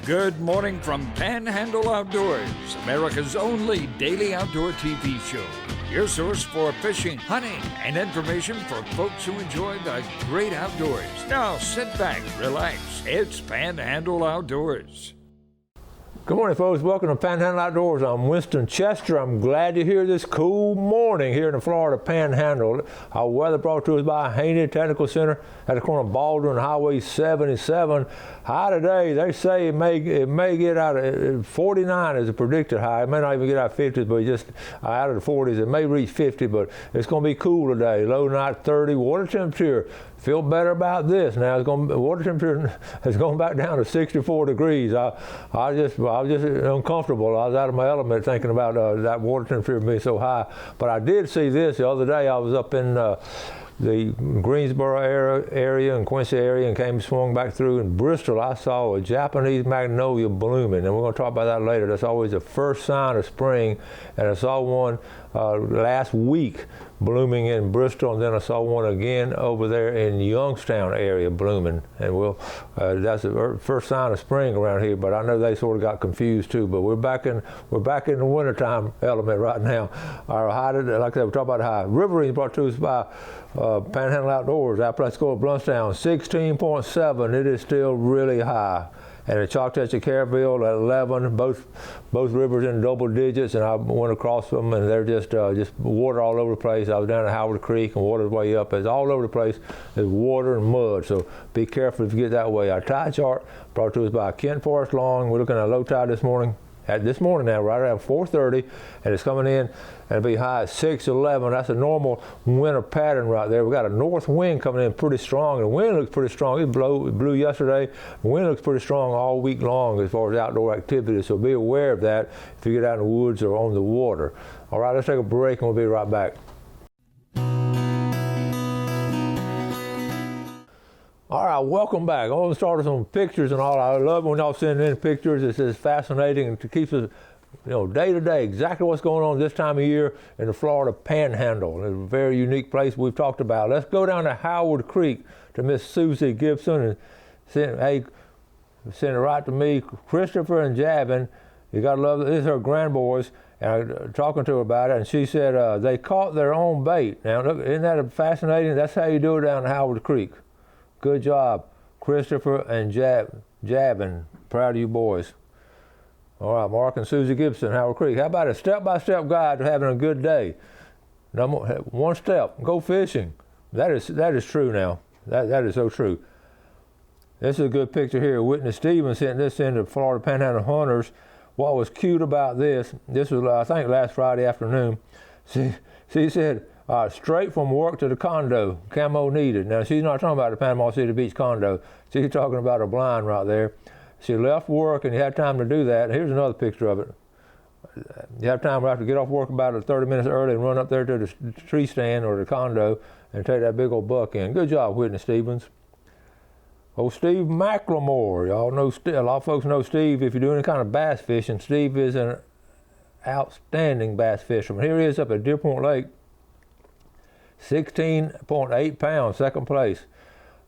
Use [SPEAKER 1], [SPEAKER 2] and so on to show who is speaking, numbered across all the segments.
[SPEAKER 1] Good morning from Panhandle Outdoors, America's only daily outdoor TV show. Your source for fishing, hunting, and information for folks who enjoy the great outdoors. Now sit back, relax. It's Panhandle Outdoors.
[SPEAKER 2] Good morning, folks. Welcome to Panhandle Outdoors. I'm Winston Chester. I'm glad you're here this cool morning here in the Florida Panhandle. Our weather brought to us by Haney Technical Center at the corner of Baldwin Highway 77. High today, they say it may get out of 49 is a predicted high. It may not even get out of 50s, but just out of the 40s. It may reach 50, but it's going to be cool today. Low tonight 30. Water temperature. Feel better about this. Now water temperature has gone back down to 64 degrees. I was just uncomfortable. I was out of my element thinking about that water temperature being so high. But I did see this the other day. I was up in the Greensboro area and Quincy area and swung back through in Bristol. I saw a Japanese magnolia blooming, and we're going to talk about that later. That's always the first sign of spring, and I saw one last week blooming in Bristol, and then I saw one again over there in Youngstown area blooming, and that's the first sign of spring around here. But I know they sort of got confused too. But we're back in the wintertime element right now. Our high, like I said, we're talking about the high. Riverine brought to us by Panhandle Outdoors. Our place go at Bluntstown, 16.7. It is still really high. And the Choctaw and Caryville at 11, both rivers in double digits, and I went across them, and they're just water all over the place. I was down at Howard Creek, and water's way up. It's all over the place. There's water and mud, so be careful if you get that way. Our tide chart brought to us by Kent Forest Lawn. We're looking at low tide this morning now, right around 4:30, and it's coming in, and it'll be high at 6:11. That's a normal winter pattern right there. We got a north wind coming in pretty strong, and the wind looks pretty strong. It blew yesterday. The wind looks pretty strong all week long as far as outdoor activity, so be aware of that if you get out in the woods or on the water. All right, let's take a break, and we'll be right back. All right, welcome back. I want to start with some pictures and all. I love when y'all send in pictures. It's just fascinating and it keeps us, day to day, exactly what's going on this time of year in the Florida Panhandle. It's a very unique place we've talked about. Let's go down to Howard Creek to Miss Susie Gibson and send it right to me. Christopher and Javin, you gotta love it. This is her grandboys. And I'm talking to her about it, and she said they caught their own bait. Now, look, isn't that fascinating? That's how you do it down Howard Creek. Good job, Christopher and Javin. Proud of you boys. All right, Mark and Susie Gibson, Howard Creek. How about a step-by-step guide to having a good day? One step, go fishing. That is true now. That is so true. This is a good picture here. Whitney Stevens sent this in to Florida Panhandle Hunters. What was cute about this was, I think, last Friday afternoon. She said, straight from work to the condo, camo needed. Now, she's not talking about the Panama City Beach condo. She's talking about a blind right there. She left work, and you had time to do that. Here's another picture of it. You have time to get off work about 30 minutes early and run up there to the tree stand or the condo and take that big old buck in. Good job, Whitney Stevens. Oh, Steve McLemore. Y'all know, a lot of folks know Steve. If you're doing any kind of bass fishing, Steve is an outstanding bass fisherman. Here he is up at Deer Point Lake. 16.8 pounds, second place.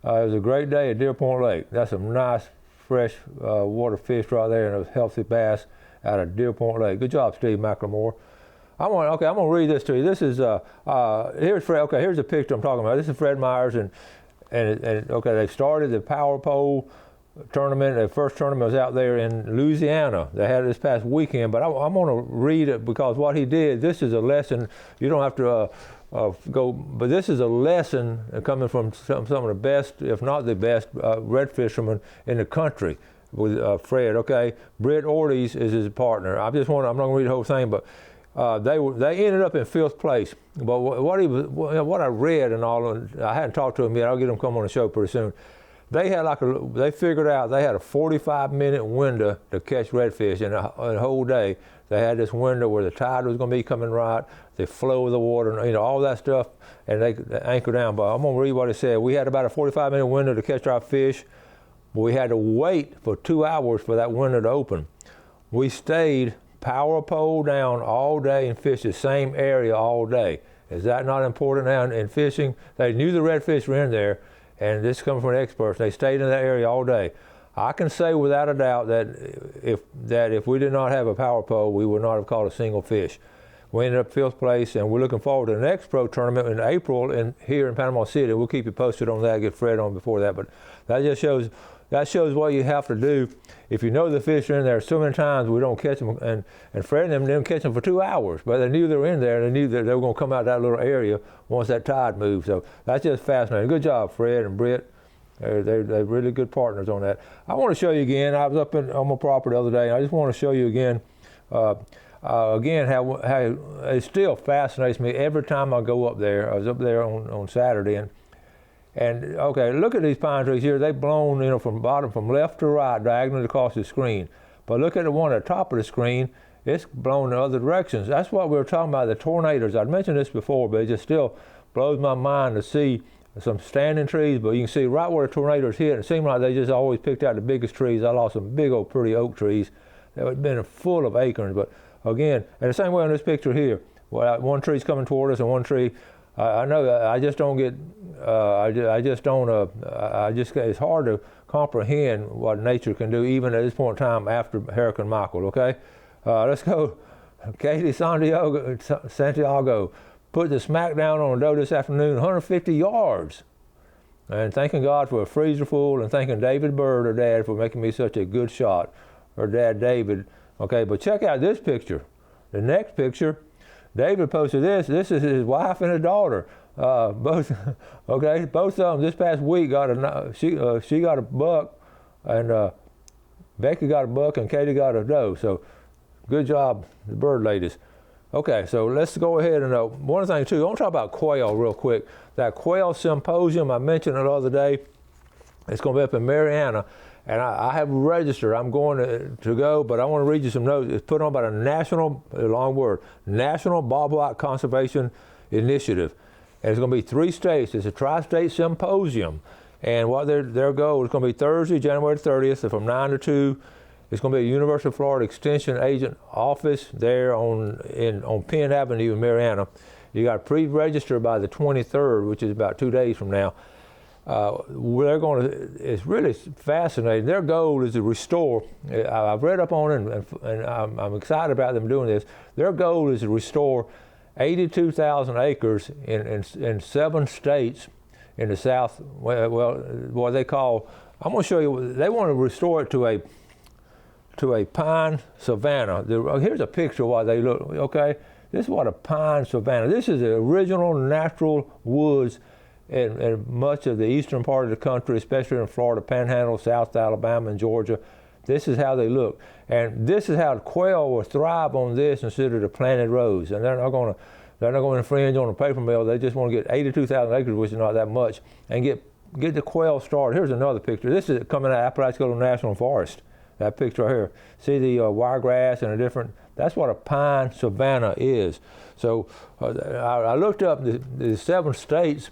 [SPEAKER 2] It was a great day at Deer Point Lake. That's some nice, fresh water fish right there, and a healthy bass out of Deer Point Lake. Good job, Steve McLemore. I'm gonna read this to you. This is here's Fred. Okay, here's the picture I'm talking about. This is Fred Myers, and they started the power pole tournament. The first tournament was out there in Louisiana. They had it this past weekend, but I'm going to read it because what he did. This is a lesson. You don't have to but this is a lesson coming from some of the best, if not the best, red fishermen in the country. With Fred, okay. Britt Ortiz is his partner. I'm not going to read the whole thing, but they ended up in 5th place. But what I read and all, I hadn't talked to him yet. I'll get him to come on the show pretty soon. They figured out they had a 45-minute window to catch redfish in a whole day. They had this window where the tide was going to be coming right, the flow of the water, all that stuff, and they anchor down. But I'm going to read what it said. We had about a 45-minute window to catch our fish, but we had to wait for 2 hours for that window to open. We stayed power pole down all day and fished the same area all day. Is that not important now in fishing? They knew the redfish were in there, and this comes from experts. They stayed in that area all day. I can say without a doubt that if we did not have a power pole, we would not have caught a single fish. We ended up 5th place, and we're looking forward to the next pro tournament in April here in Panama City. We'll keep you posted on that, get Fred on before that. But that just shows what you have to do. If you know the fish are in there, so many times we don't catch them, and Fred and them didn't catch them for 2 hours, but they knew they were in there, and they knew that they were going to come out that little area once that tide moved. So that's just fascinating. Good job, Fred and Britt. They're really good partners on that. I want to show you again. I was up on my property the other day, and I just want to show you again. Again, how it still fascinates me every time I go up there. I was up there on Saturday, and okay, look at these pine trees here. They've blown, from left to right, diagonally across the screen. But look at the one at the top of the screen. It's blown in other directions. That's what we were talking about, the tornadoes. I'd mentioned this before, but it just still blows my mind to see some standing trees. But you can see right where the tornadoes hit. It seemed like they just always picked out the biggest trees. I lost some big old pretty oak trees that had been full of acorns. But again, and the same way on this picture here, well, one tree's coming toward us and one tree, I know I just don't get, it's hard to comprehend what nature can do even at this point in time after Hurricane Michael, okay? Let's go. Katie Santiago put the smack down on a doe this afternoon, 150 yards. And thanking God for a freezer full, and thanking David Bird, her dad, for making me such a good shot. Her dad, David. Okay, but check out this picture. The next picture, David posted this. This is his wife and his daughter. Both of them this past week she got a buck, and Becky got a buck, and Katie got a doe. So good job, the bird ladies. Okay, so let's go ahead and one thing too. I want to talk about quail real quick. That quail symposium I mentioned the other day. It's going to be up in Mariana. And I have registered. I'm going to go, but I want to read you some notes. It's put on by the National Bobwhite Conservation Initiative. And it's going to be 3 states. It's a tri-state symposium. And what their goal is going to be Thursday, January 30th, from 9 to 2. It's going to be a University of Florida Extension Agent office there on Penn Avenue in Mariana. You got to pre-register by the 23rd, which is about 2 days from now. It's really fascinating. Their goal is to restore, I've read up on it, and I'm excited about them doing this. Their goal is to restore 82,000 acres in 7 states in the South, what they call, I'm going to show you, they want to restore it to a pine savanna. Here's a picture of what they look, okay? This is what a pine savanna, this is the original natural woods in much of the eastern part of the country, especially in Florida, Panhandle, South Alabama, and Georgia. This is how they look. And this is how the quail will thrive on this instead of the planted rows. And they're not going to infringe on the paper mill. They just want to get 82,000 acres, which is not that much, and get the quail started. Here's another picture. This is coming out of Apalachicola National Forest. That picture right here. See the wiregrass and the different, that's what a pine savanna is. So I looked up the 7 states,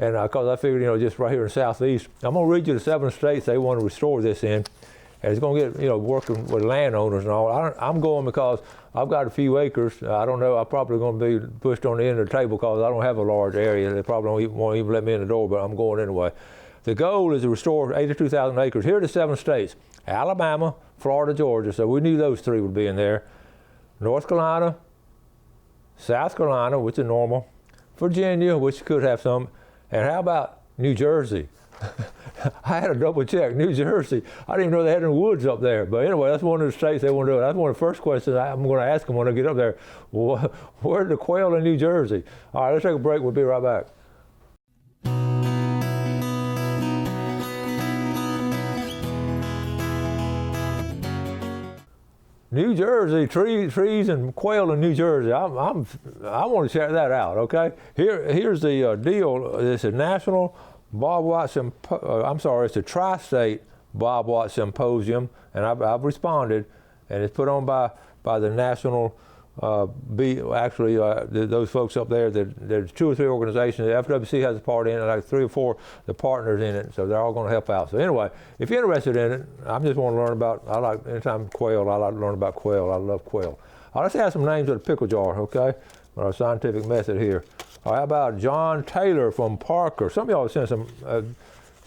[SPEAKER 2] and because I figured, just right here in the southeast, I'm going to read you the 7 states they want to restore this in. And it's going to get, working with landowners and all. I'm going because I've got a few acres. I don't know, I'm probably going to be pushed on the end of the table because I don't have a large area. They probably won't even let me in the door, but I'm going anyway. The goal is to restore 82,000 acres. Here are the 7 states: Alabama, Florida, Georgia. So we knew those 3 would be in there. North Carolina, South Carolina, which is normal, Virginia, which could have some, and how about New Jersey? I had to double check. New Jersey. I didn't even know they had any woods up there. But anyway, that's one of the states they want to do it. That's one of the first questions I'm going to ask them when I get up there. Where's the quail in New Jersey? All right, let's take a break. We'll be right back. New Jersey, trees and quail in New Jersey. I want to check that out, okay? Here's the deal. It's a national it's a tri-state bobwhite symposium, and I've responded, and it's put on by the national, those folks up there, there's 2 or 3 organizations. The FWC has a part in it, like 3 or 4 the partners in it, so they're all going to help out. So anyway, if you're interested in it, I just want to learn about, anytime quail, I like to learn about quail. I love quail. Let's add some names to the pickle jar, okay? Our scientific method here. How about John Taylor from Parker? Some of y'all sent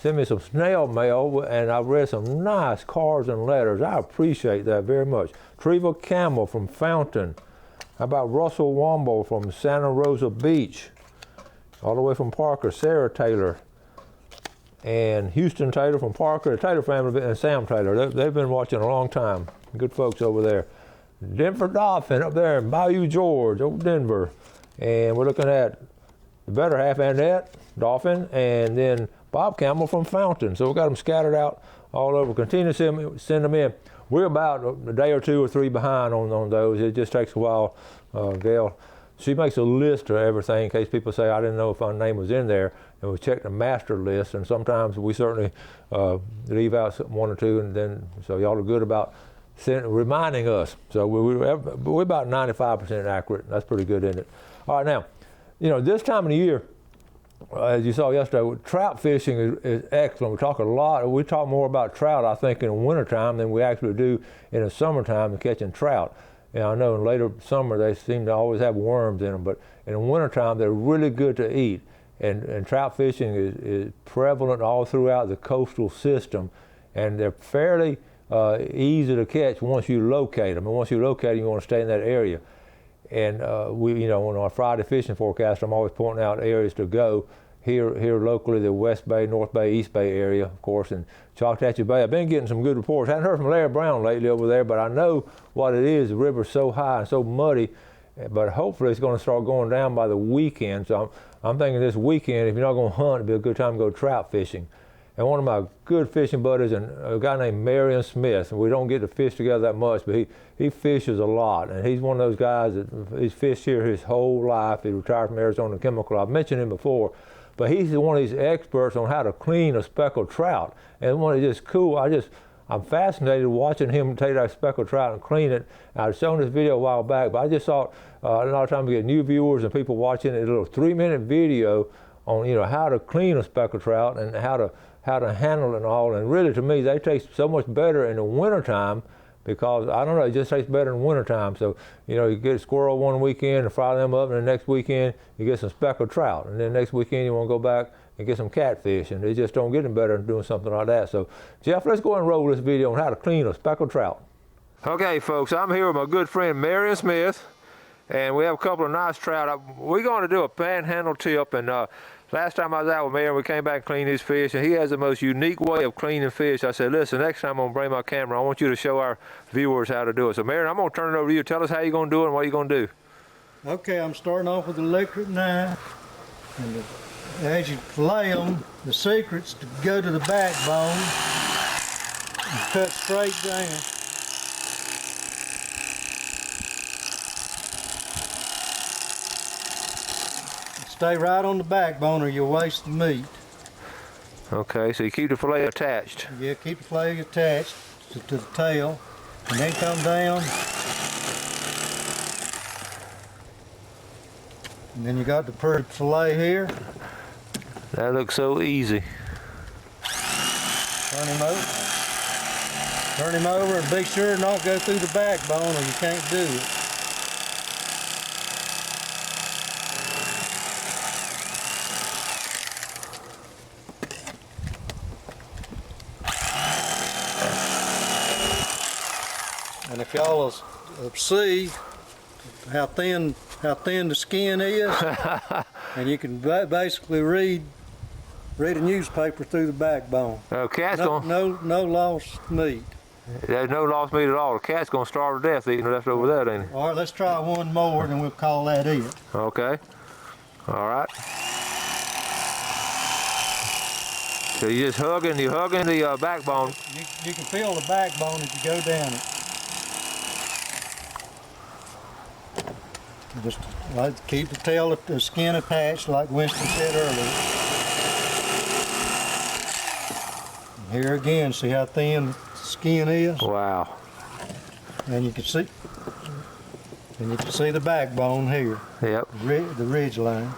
[SPEAKER 2] sent me some snail mail, and I've read some nice cards and letters. I appreciate that very much. Treva Campbell from Fountain. How about Russell Womble from Santa Rosa Beach? All the way from Parker. Sarah Taylor. And Houston Taylor from Parker, the Taylor family, and Sam Taylor. They've been watching a long time. Good folks over there. Denver Dolphin up there in Bayou George, old Denver. And we're looking at the better half, Annette Dolphin, and then Bob Campbell from Fountain. So we've got them scattered out all over. Continue to send them in. We're about a day or two or three behind on those. It just takes a while. Gail, she makes a list of everything in case people say, I didn't know if our name was in there. And we check the master list, and sometimes we certainly leave out one or two, and then, so y'all are good about reminding us. So we're about 95% accurate. That's pretty good, isn't it? All right, now, you know, this time of the year, as you saw yesterday, trout fishing is excellent. We talk more about trout, I think, in the wintertime than we actually do in the summertime in catching trout. And I know in later summer they seem to always have worms in them, but in the wintertime they're really good to eat. And trout fishing is prevalent all throughout the coastal system, and they're fairly easy to catch once you locate them. And once you locate them, you want to stay in that area. And you know, on our Friday fishing forecast, I'm always pointing out areas to go here locally, the West Bay, North Bay, East Bay area, of course, and Choctawhatchee Bay. I've been getting some good reports. I haven't heard from Larry Brown lately over there, but I know what it is. The river's so high and so muddy, but hopefully it's going to start going down by the weekend. So I'm thinking this weekend, if you're not going to hunt, it'd be a good time to go trout fishing. And one of my good fishing buddies, and a guy named Marion Smith, and we don't get to fish together that much, but he fishes a lot. And he's one of those guys that he's fished here his whole life. He retired from Arizona Chemical. I've mentioned him before, but he's one of these experts on how to clean a speckled trout. And one is just cool. I'm fascinated watching him take that speckled trout and clean it. I was showing this video a while back, but I just thought a lot of times we get new viewers and people watching a little 3-minute video on, you know, how to clean a speckled trout and how to handle it and all. And really, to me, they taste so much better in the wintertime because, I don't know, it just tastes better in wintertime. So, you know, you get a squirrel one weekend and fry them up, and the next weekend you get some speckled trout. And then next weekend you want to go back and get some catfish, and they just don't get any better than doing something like that. So, Jeff, let's go and roll this video on how to clean a speckled trout. Okay, folks, I'm here with my good friend Marion Smith, and we have a couple of nice trout. We're going to do a panhandle tip, and last time I was out with Marion, we came back and cleaned his fish, and he has the most unique way of cleaning fish. I said, listen, next time I'm going to bring my camera, I want you to show our viewers how to do it. So, Marion, I'm going to turn it over to you. Tell us how you're going to do it and what you're going to do.
[SPEAKER 3] Okay, I'm starting off with the electric knife, and as you fillet them, the secret's to go to the backbone and cut straight down. Stay right on the backbone or you'll waste the meat.
[SPEAKER 2] Okay, so you keep the fillet attached.
[SPEAKER 3] Yeah, keep the fillet attached to the tail, and then come down. And then you got the perfect fillet here.
[SPEAKER 2] That looks so easy.
[SPEAKER 3] Turn him over. Turn him over and be sure not to go through the backbone or you can't do it. And if y'all see how thin the skin is, and you can basically read a newspaper through the backbone. No lost meat.
[SPEAKER 2] There's no lost meat at all. The cat's gonna starve to death eating left over there, ain't he?
[SPEAKER 3] All right, let's try one more, and then we'll call that it.
[SPEAKER 2] Okay. All right. So you're hugging the backbone.
[SPEAKER 3] You can feel the backbone as you go down it. Just like keep the skin attached, like Winston said earlier. And here again, see how thin the skin is?
[SPEAKER 2] Wow.
[SPEAKER 3] And you can see the backbone here.
[SPEAKER 2] Yep.
[SPEAKER 3] The ridge line.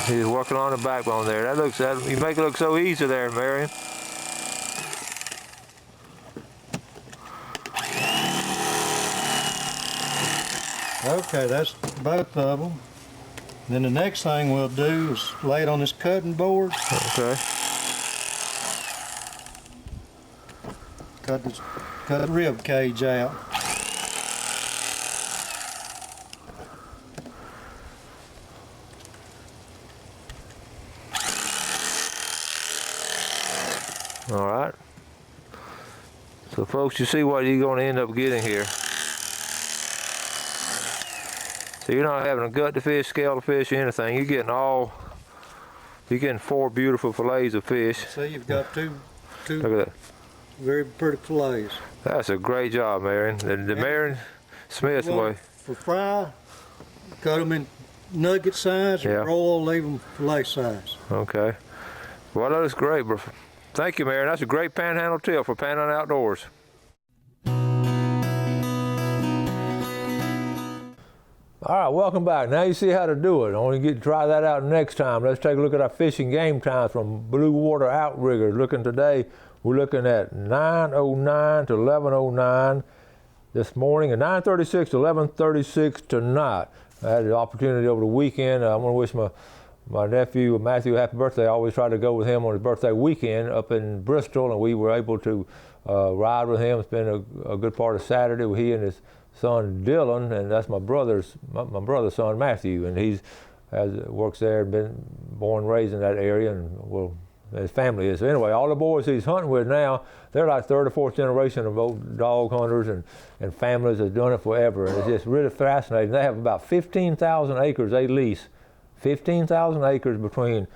[SPEAKER 2] He's working on the backbone there. You make it look so easy there, Marion.
[SPEAKER 3] Okay, that's both of them. Then the next thing we'll do is lay it on this cutting board.
[SPEAKER 2] Okay.
[SPEAKER 3] Cut the rib cage out.
[SPEAKER 2] All right. So folks, you see what you're going to end up getting here. So you're not having a gut the fish, scale the fish, or anything. You're getting 4 beautiful fillets of fish.
[SPEAKER 3] See, you've got two
[SPEAKER 2] Look at that.
[SPEAKER 3] very pretty fillets.
[SPEAKER 2] That's a great job, Marion. The Marion Smith way.
[SPEAKER 3] For fry, cut them in nugget size,
[SPEAKER 2] Yeah.
[SPEAKER 3] or roll, leave them fillet size.
[SPEAKER 2] Okay. Well, that is great, bro. Thank you, Marion. That's a great Panhandle tip for Panhandle Outdoors. All right, welcome back. Now you see how to do it. I want to try that out next time. Let's take a look at our fishing game times from Blue Water Outriggers. Looking today, we're looking at 9:09 to 11:09 this morning, and 9:36 to 11:36 tonight. I had the opportunity over the weekend. I want to wish my nephew Matthew happy birthday. I always try to go with him on his birthday weekend up in Bristol, and we were able to ride with him. Spend a good part of Saturday with he and his son Dylan, and that's my brother's son Matthew, and works there, been born and raised in that area, and well, his family is. So anyway, all the boys he's hunting with now, they're like 3rd or 4th generation of old dog hunters and families that's done it forever, and it's just really fascinating. They have about 15,000 acres they lease, 15,000 acres between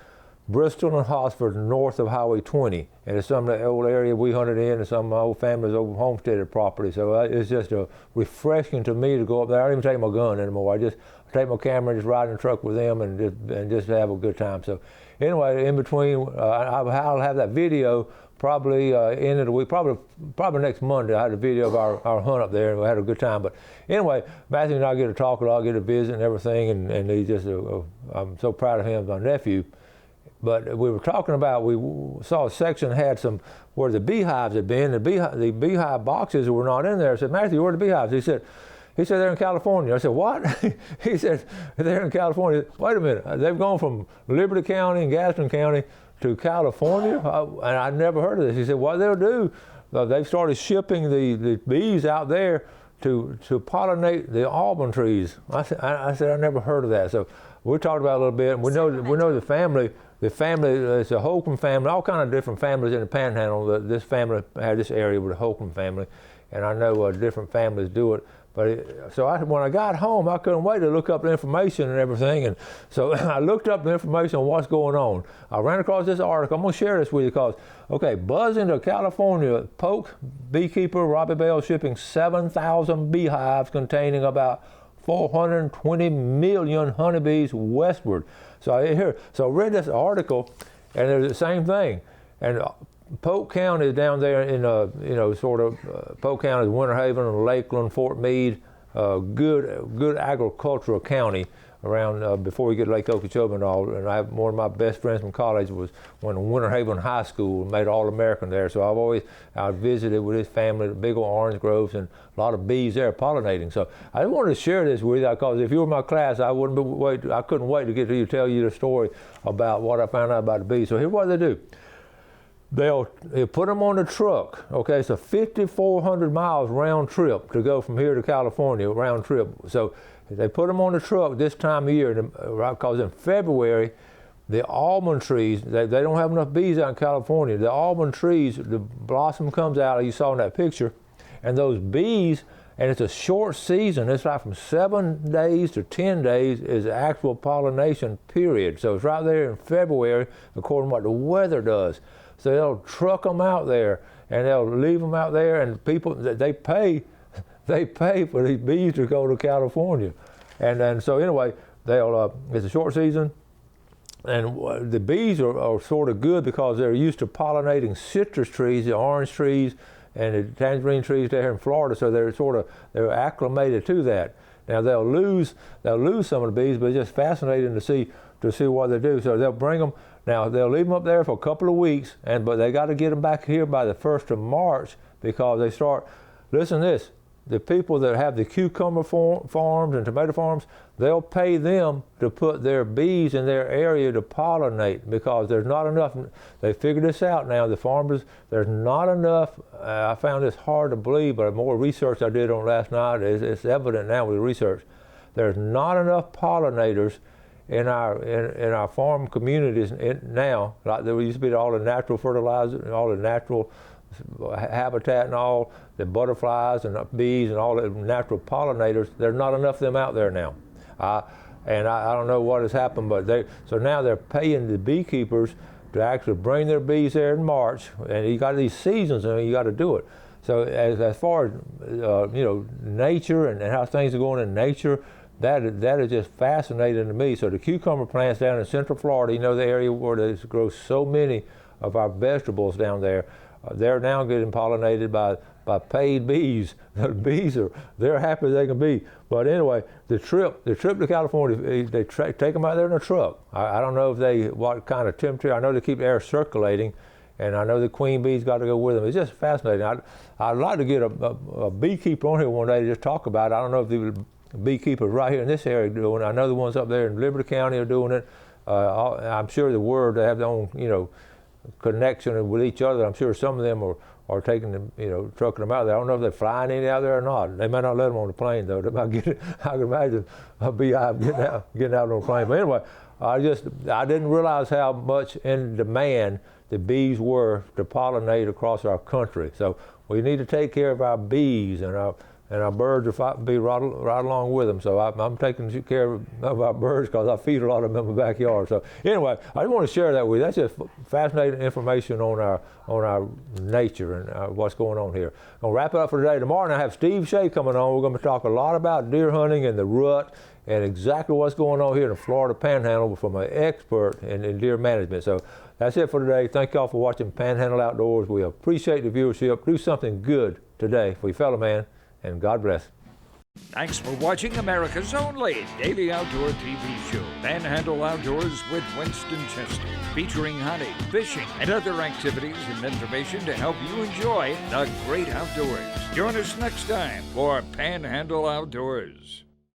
[SPEAKER 2] Bristol and Hosford, north of Highway 20, and it's some of the old area we hunted in, and some of my old family's old homesteaded property. So it's just refreshing to me to go up there. I don't even take my gun anymore. I just take my camera and just ride in the truck with them and just have a good time. So anyway, in between, I'll have that video probably end of the week, probably next Monday. I had a video of our hunt up there, and we had a good time. But anyway, Matthew and I get to talk, and I'll get to visit and everything, and he's just I'm so proud of him, my nephew. But we were talking about, we saw a section had some where the beehives had been. The beehive boxes were not in there. I said, Matthew, where are the beehives? He said they're in California. I said, what? He said, they're in California. Wait a minute, they've gone from Liberty County and Gaston County to California? And I'd never heard of this. He said, what they'll do, they've started shipping the bees out there to pollinate the almond trees. I said, I never heard of that. So we talked about it a little bit, and we know the family. The family, it's a Holcomb family, all kind of different families in the Panhandle. This family had this area with the Holcomb family, and I know different families do it. But when I got home, I couldn't wait to look up the information and everything, and so I looked up the information on what's going on. I ran across this article. I'm going to share this with you because, okay, buzzing to California, Polk beekeeper Robbie Bell shipping 7,000 beehives containing about 420 million honeybees westward. So I read this article, and there's the same thing. And Polk County is down there in Polk County is Winter Haven, Lakeland, Fort Meade, good agricultural county around before we get to Lake Okeechobee and all. And one of my best friends from college went to Winter Haven High School and made All-American there. So I visited with his family, the big old orange groves, and a lot of bees there pollinating. So I just wanted to share this with you because if you were in my class, I couldn't wait to get to tell you the story about what I found out about the bees. So here's what they do. They'll put them on the truck. Okay, it's a 5,400 miles round trip to go from here to California, round trip. So they put them on the truck this time of year, because in February, the almond trees, they don't have enough bees out in California. The almond trees, the blossom comes out, you saw in that picture, and those bees, and it's a short season. It's like from 7 days to 10 days is the actual pollination period. So it's right there in February, according to what the weather does. So they'll truck them out there, and they'll leave them out there, and people, they pay for these bees to go to California. And so anyway, it's a short season, and the bees are sort of good because they're used to pollinating citrus trees, the orange trees, and the tangerine trees there in Florida, so they're acclimated to that. Now they'll lose some of the bees, but it's just fascinating to see what they do. So they'll bring them. Now they'll leave them up there for a couple of weeks, but they got to get them back here by the 1st of March because they start. Listen to this. the people that have the cucumber farms and tomato farms, they'll pay them to put their bees in their area to pollinate because there's not enough. They figured this out now, the farmers, there's not enough. I found this hard to believe, but more research I did on last night, it's evident now with the research. There's not enough pollinators in our farm communities now, like there used to be all the natural fertilizer, all the natural habitat and all, the butterflies and the bees and all the natural pollinators. There's not enough of them out there now. And I don't know what has happened, but so now they're paying the beekeepers to actually bring their bees there in March, and you got these seasons and you got to do it. So as far as nature and how things are going in nature, that is just fascinating to me. So the cucumber plants down in Central Florida, the area where they grow so many of our vegetables down there, they're now getting pollinated by paid bees. The bees they're happy as they can be. But anyway, the trip to California, they take them out there in a truck. I don't know what kind of temperature. I know they keep the air circulating, and I know the queen bees got to go with them. It's just fascinating. I'd like to get a beekeeper on here one day to just talk about it. I don't know if the beekeepers right here in this area are doing it. I know the ones up there in Liberty County are doing it. I'm sure the word, they have their own, connection with each other. I'm sure some of them are taking them, trucking them out there. I don't know if they're flying any out there or not. They may not let them on the plane though. They might I can imagine a beehive getting out on the plane. But anyway, I didn't realize how much in demand the bees were to pollinate across our country. So we need to take care of our bees, and our birds will be right along with them. So I'm taking care of our birds because I feed a lot of them in my backyard. So anyway, I just want to share that with you. That's just fascinating information on our nature and what's going on here. I'm going to wrap it up for today. Tomorrow I have Steve Shea coming on. We're going to talk a lot about deer hunting and the rut and exactly what's going on here in the Florida Panhandle from an expert in deer management. So that's it for today. Thank y'all for watching Panhandle Outdoors. We appreciate the viewership. Do something good today for your fellow man. And God bless.
[SPEAKER 1] Thanks for watching America's only daily outdoor TV show, Panhandle Outdoors with Winston Chester, featuring hunting, fishing, and other activities and information to help you enjoy the great outdoors. Join us next time for Panhandle Outdoors.